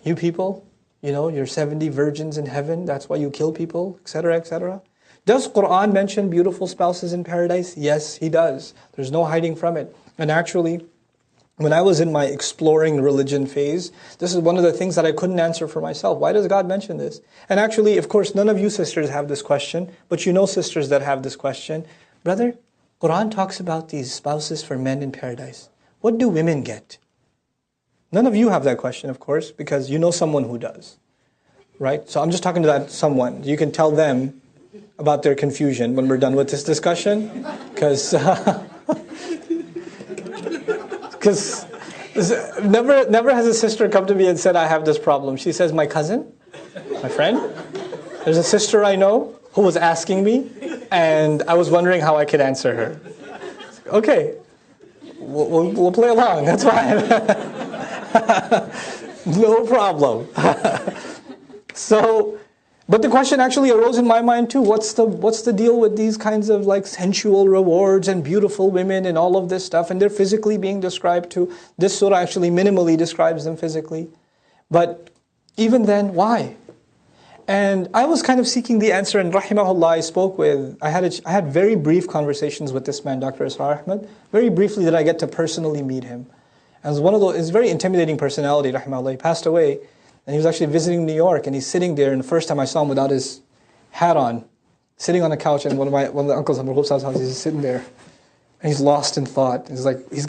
You people, you're 70 virgins in heaven, that's why you kill people, etc., etc. Does Quran mention beautiful spouses in paradise? Yes, He does. There's no hiding from it. And actually, when I was in my exploring religion phase, this is one of the things that I couldn't answer for myself. Why does God mention this? And actually, of course, none of you sisters have this question, but you know sisters that have this question. Brother, Quran talks about these spouses for men in paradise. What do women get? None of you have that question, of course, because you know someone who does. Right? So I'm just talking to that someone. You can tell them about their confusion when we're done with this discussion. Because never has a sister come to me and said, I have this problem. She says, my cousin, my friend, there's a sister I know who was asking me, and I was wondering how I could answer her. Okay, we'll play along, that's fine. No problem. But the question actually arose in my mind too. What's the deal with these kinds of like sensual rewards and beautiful women and all of this stuff? And they're physically being described too. This surah actually minimally describes them physically. But even then, why? And I was kind of seeking the answer, and rahimahullah, I had very brief conversations with this man, Dr. Israr Ahmed. Very briefly did I get to personally meet him. And it's a very intimidating personality, rahimahullah. He passed away. And he was actually visiting New York, and he's sitting there, and the first time I saw him without his hat on, sitting on the couch, and one of the uncles at Marhub's house, he's just sitting there, and he's lost in thought. He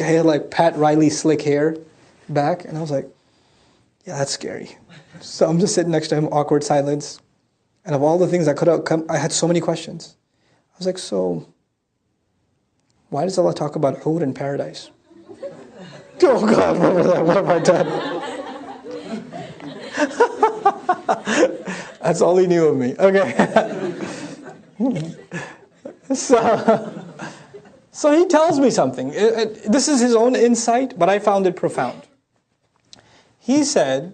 had like Pat Riley slick hair back, and I was like, yeah, that's scary. So I'm just sitting next to him, awkward silence, and of all the things that could have come, I had so many questions. I was like, so, why does Allah talk about hur in paradise? Oh God, what have I done? That's all he knew of me. Okay. So he tells me something. This is his own insight, but I found it profound. He said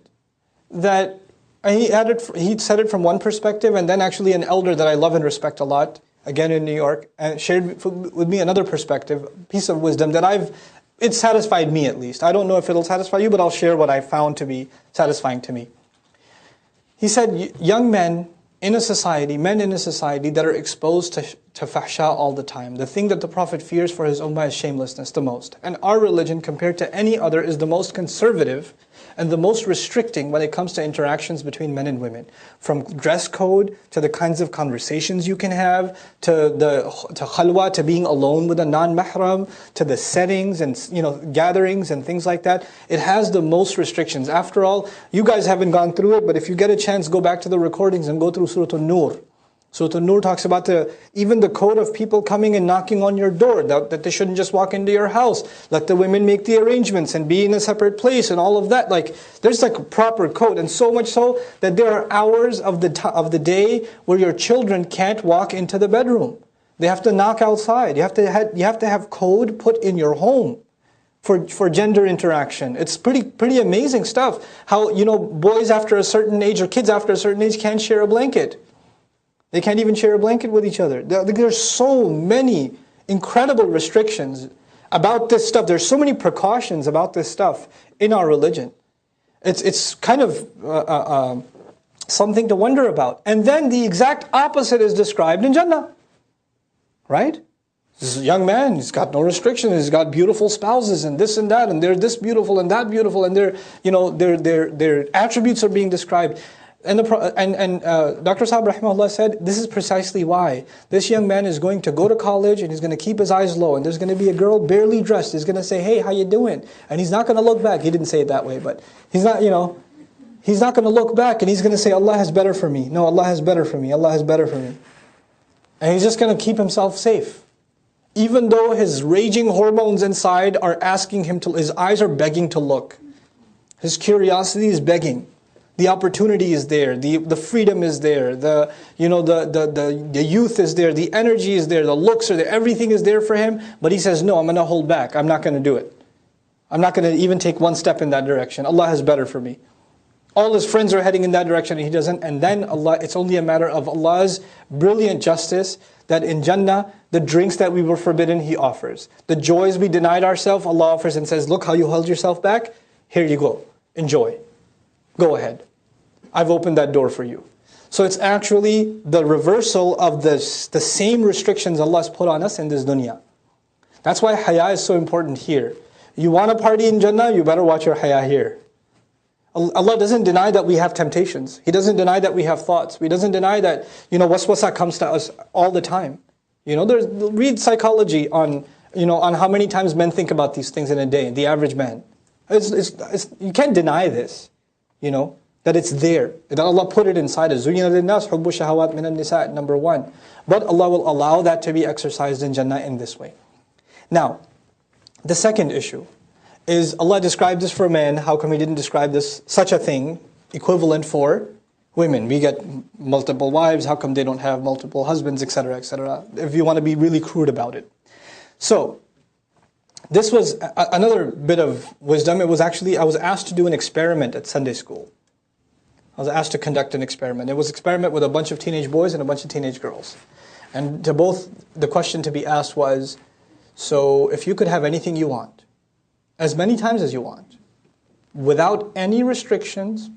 that he said it from one perspective, and then actually an elder that I love and respect a lot, again in New York, and shared with me another perspective, piece of wisdom that it's satisfied me at least. I don't know if it'll satisfy you, but I'll share what I found to be satisfying to me. He said, young men in a society that are exposed to fahsha all the time, the thing that the Prophet fears for his ummah is shamelessness the most. And our religion, compared to any other, is the most conservative and the most restricting when it comes to interactions between men and women. From dress code, to the kinds of conversations you can have, to khalwa, to being alone with a non-mahram, to the settings and gatherings and things like that. It has the most restrictions. After all, you guys haven't gone through it, but if you get a chance, go back to the recordings and go through Surah An-Nur. Surah An-Nur talks about even the code of people coming and knocking on your door, that they shouldn't just walk into your house. Let the women make the arrangements and be in a separate place and all of that. There's a proper code, and so much so that there are hours of the day where your children can't walk into the bedroom. They have to knock outside. You have to have code put in your home for gender interaction. It's pretty amazing stuff. How boys after a certain age or kids after a certain age can't share a blanket. They can't even share a blanket with each other. There's so many incredible restrictions about this stuff. There's so many precautions about this stuff in our religion. It's kind of something to wonder about. And then the exact opposite is described in Jannah. Right? This is a young man, he's got no restrictions, he's got beautiful spouses and this and that, and they're this beautiful and that beautiful, and their attributes are being described. And Dr. Sahab rahimahullah said, this is precisely why. This young man is going to go to college and he's going to keep his eyes low, and there's going to be a girl barely dressed. He's going to say, hey, how you doing? And he's not going to look back. He didn't say it that way, but he's not going to look back, and he's going to say, Allah has better for me. No, Allah has better for me. Allah has better for me. And he's just going to keep himself safe. Even though his raging hormones inside are asking him to, his eyes are begging to look. His curiosity is begging. The opportunity is there, the freedom is there, the youth is there, the energy is there, the looks are there, everything is there for him, but he says, no, I'm going to hold back, I'm not going to do it. I'm not going to even take one step in that direction. Allah has better for me. All his friends are heading in that direction and he doesn't, and then it's only a matter of Allah's brilliant justice that in Jannah, the drinks that we were forbidden, He offers. The joys we denied ourselves, Allah offers and says, look how you held yourself back, here you go, enjoy. Go ahead. I've opened that door for you. So it's actually the reversal of the same restrictions Allah has put on us in this dunya. That's why haya is so important here. You want to party in Jannah, you better watch your haya here. Allah doesn't deny that we have temptations. He doesn't deny that we have thoughts. He doesn't deny that, waswasa comes to us all the time. Read psychology on how many times men think about these things in a day, the average man. You can't deny this, that it's there. That Allah put it inside us. زُيِّنَ لِلنَّاسِ حُبُّ الشَّهَوَاتِ مِنَ النِّسَاءِ, number one. But Allah will allow that to be exercised in Jannah in this way. Now, the second issue is Allah described this for men. How come He didn't describe such a thing equivalent for women? We get multiple wives. How come they don't have multiple husbands, etc., etc.? If you want to be really crude about it. So, this was another bit of wisdom. It was actually, I was asked to do an experiment at Sunday school. I was asked to conduct an experiment. It was an experiment with a bunch of teenage boys and a bunch of teenage girls. And to both, the question to be asked was, so if you could have anything you want, as many times as you want, without any restrictions,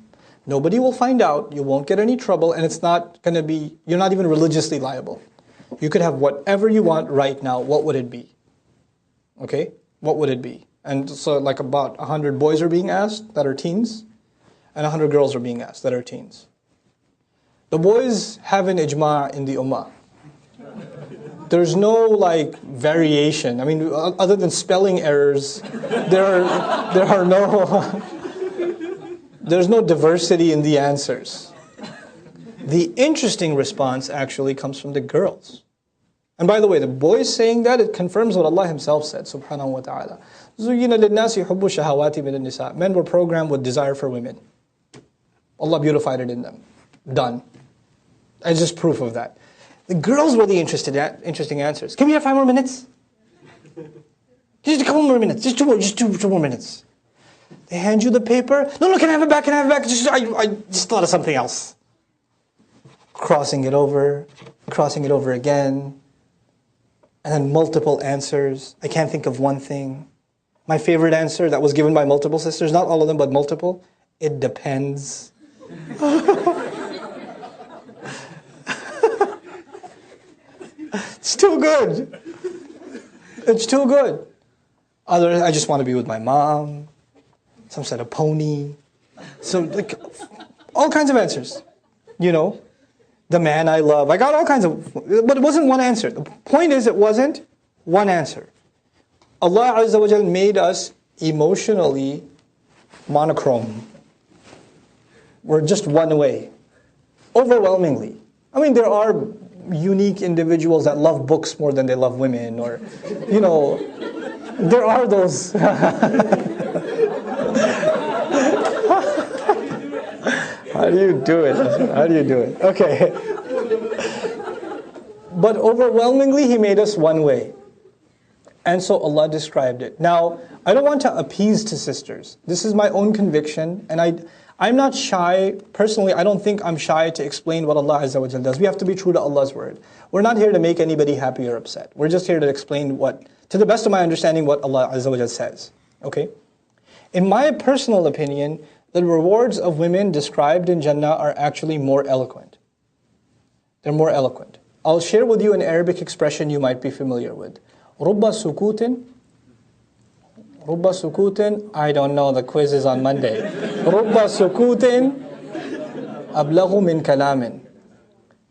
nobody will find out, you won't get any trouble, and it's not going to be, you're not even religiously liable. You could have whatever you want right now, what would it be? Okay? What would it be? And so like about 100 boys are being asked that are teens, and 100 girls are being asked that are teens. The boys have an ijma' in the ummah. There's no variation. I mean, other than spelling errors, there's no diversity in the answers. The interesting response actually comes from the girls. And by the way, the boys saying that, it confirms what Allah Himself said, subhanahu wa ta'ala. زُيِّنَ لِلنَّاسِ حُبُّ الشَّهَوَاتِ مِنَ النِّسَاءِ. Men were programmed with desire for women. Allah beautified it in them. Done. And just proof of that. The girls were the interesting answers. Can we have 5 more minutes? Just a couple more minutes. Just two more minutes. They hand you the paper. No, can I have it back? I just thought of something else. Crossing it over again. And then multiple answers. I can't think of one thing. My favorite answer that was given by multiple sisters, not all of them, but multiple. It depends. It's too good. It's too good. Others, I just want to be with my mom. Some said a pony. So all kinds of answers. The man I love. I got all kinds of, but it wasn't one answer. The point is, it wasn't one answer. Allah Azza wa Jal made us emotionally monochrome. We're just one way. Overwhelmingly. I mean, there are unique individuals that love books more than they love women, or, there are those. How do you do it? Okay. But overwhelmingly, He made us one way. And so Allah described it. Now, I don't want to appease to sisters. This is my own conviction, and I'm not shy. Personally, I don't think I'm shy to explain what Allah Azza wa Jal does. We have to be true to Allah's word. We're not here to make anybody happy or upset. We're just here to explain to the best of my understanding, what Allah Azza wa Jal says. Okay? In my personal opinion, the rewards of women described in Jannah are actually more eloquent. They're more eloquent. I'll share with you an Arabic expression you might be familiar with. رُبَّ سُكُوتٍ, I don't know, the quiz is on Monday. رُبَّ سُكُوتٍ أَبْلَغُ مِنْ كَلَامٍ.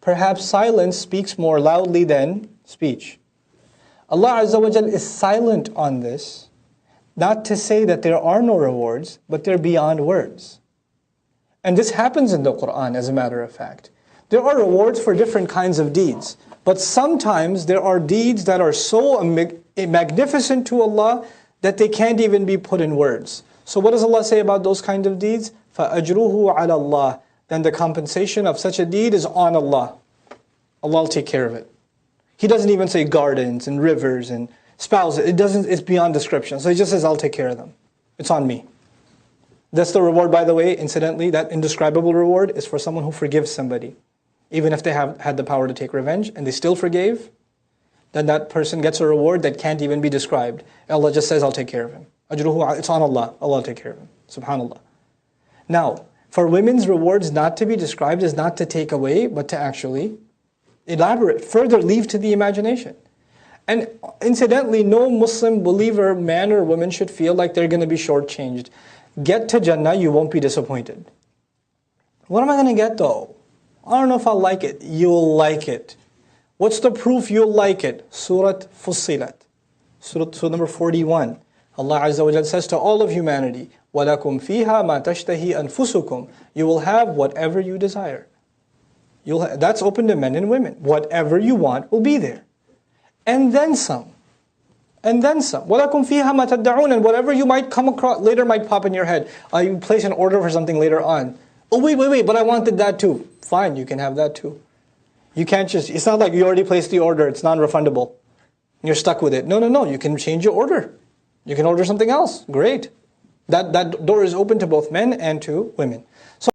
Perhaps silence speaks more loudly than speech. Allah Azza wa Jal is silent on this, not to say that there are no rewards, but they're beyond words. And this happens in the Quran, as a matter of fact. There are rewards for different kinds of deeds. But sometimes there are deeds that are so magnificent to Allah that they can't even be put in words. So what does Allah say about those kinds of deeds? فَأَجْرُهُ عَلَى اللَّهِ. Then the compensation of such a deed is on Allah. Allah will take care of it. He doesn't even say gardens and rivers and spouses. It's beyond description. So He just says, I'll take care of them. It's on me. That's the reward, by the way, incidentally, that indescribable reward is for someone who forgives somebody. Even if they have had the power to take revenge and they still forgave, then that person gets a reward that can't even be described. Allah just says, I'll take care of him. Ajruhu, it's on Allah. Allah will take care of him. Subhanallah. Now, For women's rewards not to be described is not to take away, but to actually elaborate, further leave to the imagination. And incidentally, no Muslim believer, man or woman, should feel like they're going to be shortchanged. Get to Jannah, you won't be disappointed. What am I going to get though? I don't know if I'll like it. You'll like it. What's the proof you'll like it? Surah Fussilat. Surah number 41. Allah Azza wa Jalla says to all of humanity, وَلَكُمْ فِيهَا مَا تَشْتَهِي أَنفُسُكُمْ. You will have whatever you desire. That's open to men and women. Whatever you want will be there. And then some. And then some. وَلَكُمْ فِيهَا مَا تَدَّعُونَ. And whatever you might come across later might pop in your head. You place an order for something later on. Oh wait, but I wanted that too. Fine, you can have that too. You can't just, it's not like you already placed the order, it's non-refundable. You're stuck with it. No, you can change your order. You can order something else. Great. That door is open to both men and to women.